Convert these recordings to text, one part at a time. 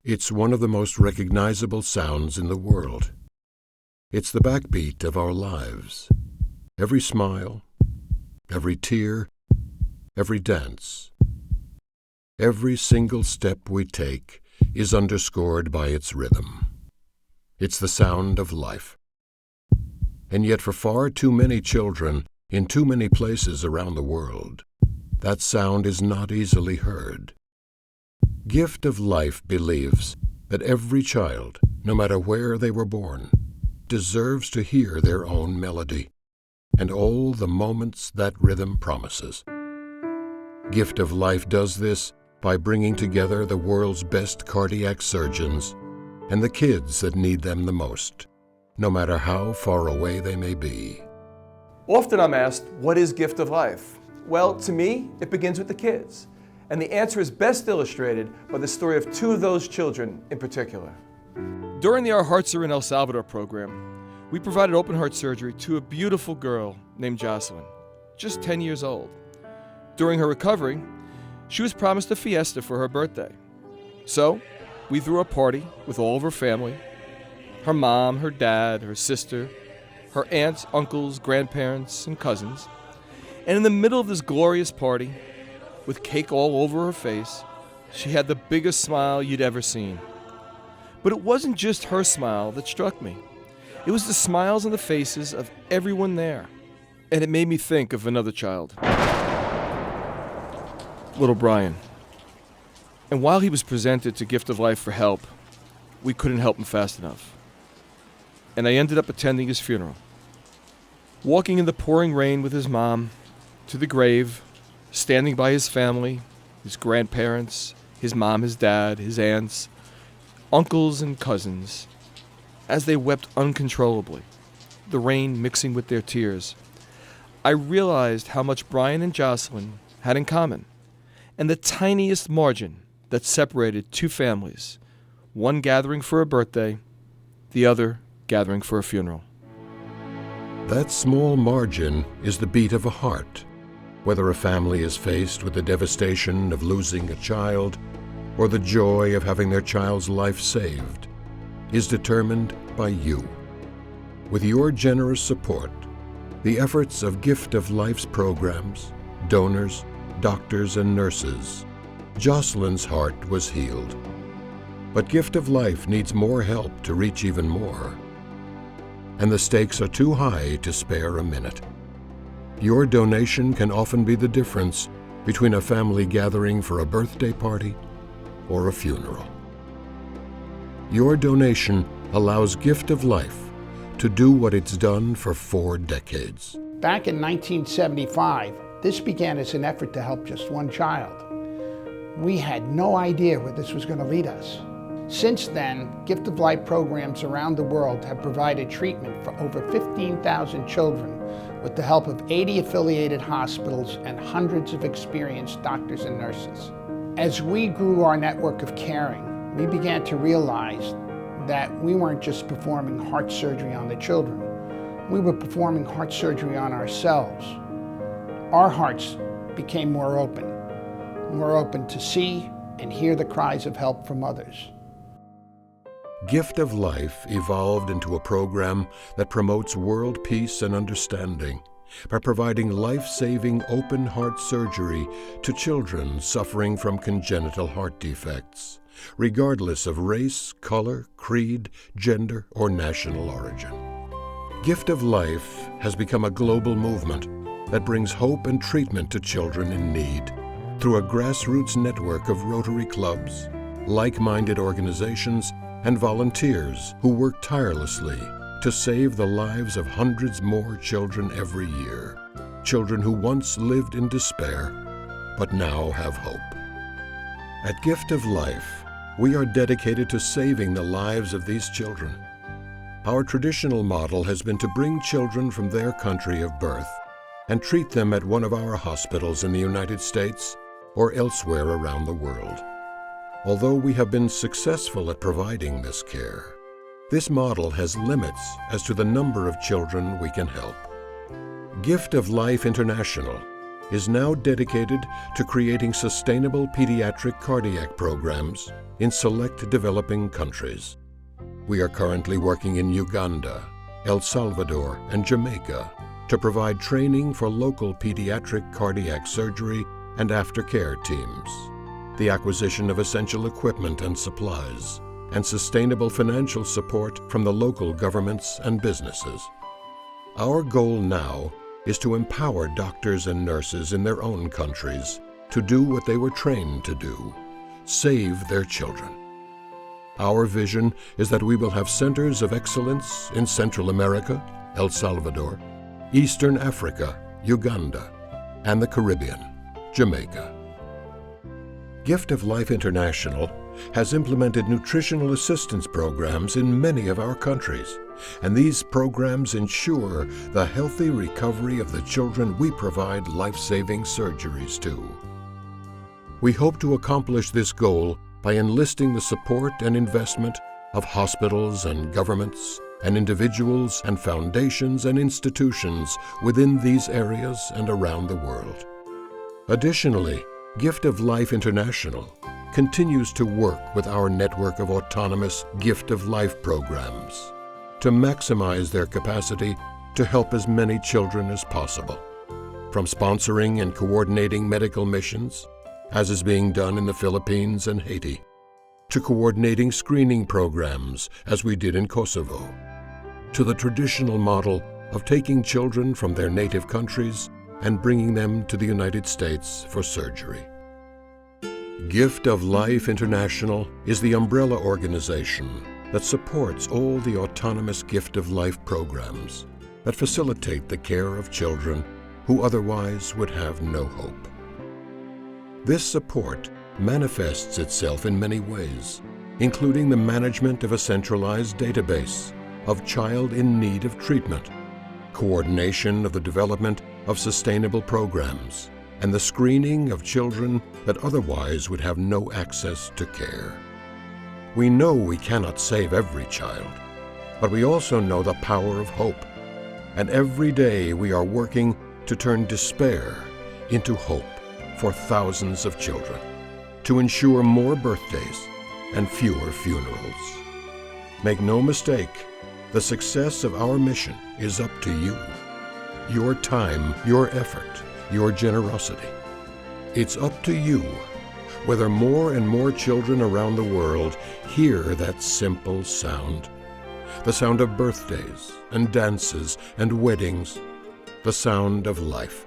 It's one of the most recognizable sounds in the world. It's the backbeat of our lives. Every smile, every tear, every dance, every single step we take is underscored by its rhythm. It's the sound of life. And yet for far too many children, in too many places around the world, that sound is not easily heard. Gift of Life believes that every child, no matter where they were born, deserves to hear their own melody and all the moments that rhythm promises. Gift of Life does this by bringing together the world's best cardiac surgeons and the kids that need them the most, no matter how far away they may be. Often I'm asked, what is Gift of Life? Well, to me, it begins with the kids. And the answer is best illustrated by the story of two of those children in particular. During the Our Hearts Are in El Salvador program, we provided open heart surgery to a beautiful girl named Jocelyn, just 10 years old. During her recovery, she was promised a fiesta for her birthday. So, we threw a party with all of her family, her mom, her dad, her sister, her aunts, uncles, grandparents, and cousins. And in the middle of this glorious party, with cake all over her face, she had the biggest smile you'd ever seen. But it wasn't just her smile that struck me. It was the smiles on the faces of everyone there. And it made me think of another child, little Brian. And while he was presented to Gift of Life for help, we couldn't help him fast enough. And I ended up attending his funeral. Walking in the pouring rain with his mom to the grave, standing by his family, his grandparents, his mom, his dad, his aunts, uncles and cousins, as they wept uncontrollably, the rain mixing with their tears, I realized how much Brian and Jocelyn had in common, and the tiniest margin that separated two families, one gathering for a birthday, the other gathering for a funeral. That small margin is the beat of a heart. Whether a family is faced with the devastation of losing a child or the joy of having their child's life saved, is determined by you. With your generous support, the efforts of Gift of Life's programs, donors, doctors, and nurses, Jocelyn's heart was healed. But Gift of Life needs more help to reach even more. And the stakes are too high to spare a minute. Your donation can often be the difference between a family gathering for a birthday party or a funeral. Your donation allows Gift of Life to do what it's done for 4 decades. Back in 1975, this began as an effort to help just one child. We had no idea where this was going to lead us. Since then, Gift of Life programs around the world have provided treatment for over 15,000 children with the help of 80 affiliated hospitals and hundreds of experienced doctors and nurses. As we grew our network of caring, we began to realize that we weren't just performing heart surgery on the children. We were performing heart surgery on ourselves. Our hearts became more open to see and hear the cries of help from others. Gift of Life evolved into a program that promotes world peace and understanding by providing life-saving open heart surgery to children suffering from congenital heart defects, regardless of race, color, creed, gender, or national origin. Gift of Life has become a global movement that brings hope and treatment to children in need through a grassroots network of Rotary clubs, like-minded organizations, and volunteers who work tirelessly to save the lives of hundreds more children every year. Children who once lived in despair, but now have hope. At Gift of Life, we are dedicated to saving the lives of these children. Our traditional model has been to bring children from their country of birth and treat them at one of our hospitals in the United States or elsewhere around the world. Although we have been successful at providing this care, this model has limits as to the number of children we can help. Gift of Life International is now dedicated to creating sustainable pediatric cardiac programs in select developing countries. We are currently working in Uganda, El Salvador, and Jamaica to provide training for local pediatric cardiac surgery and aftercare teams, the acquisition of essential equipment and supplies, and sustainable financial support from the local governments and businesses. Our goal now is to empower doctors and nurses in their own countries to do what they were trained to do: save their children. Our vision is that we will have centers of excellence in Central America, El Salvador, Eastern Africa, Uganda, and the Caribbean, Jamaica. Gift of Life International has implemented nutritional assistance programs in many of our countries, and these programs ensure the healthy recovery of the children we provide life-saving surgeries to. We hope to accomplish this goal by enlisting the support and investment of hospitals and governments and individuals and foundations and institutions within these areas and around the world. Additionally, Gift of Life International continues to work with our network of autonomous Gift of Life programs to maximize their capacity to help as many children as possible, from sponsoring and coordinating medical missions, as is being done in the Philippines and Haiti, to coordinating screening programs, as we did in Kosovo, to the traditional model of taking children from their native countries and bringing them to the United States for surgery. Gift of Life International is the umbrella organization that supports all the autonomous Gift of Life programs that facilitate the care of children who otherwise would have no hope. This support manifests itself in many ways, including the management of a centralized database of child in need of treatment, coordination of the development of sustainable programs, and the screening of children that otherwise would have no access to care. We know we cannot save every child, but we also know the power of hope, and every day we are working to turn despair into hope for thousands of children, to ensure more birthdays and fewer funerals. Make no mistake, the success of our mission is up to you. Your time, your effort, your generosity. It's up to you whether more and more children around the world hear that simple sound, the sound of birthdays and dances and weddings, the sound of life.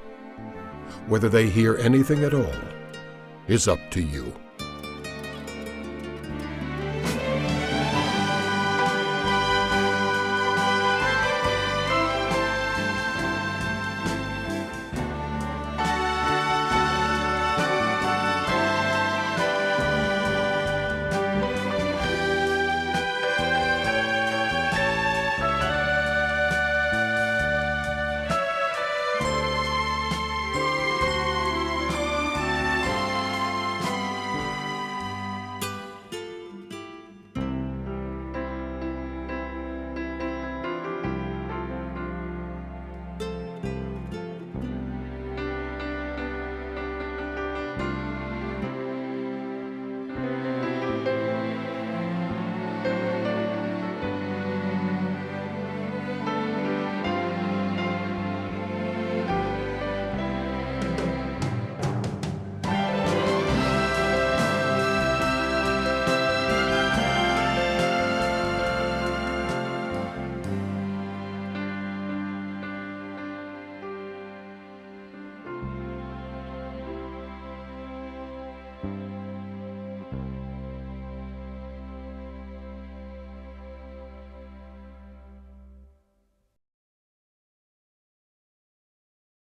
Whether they hear anything at all is up to you.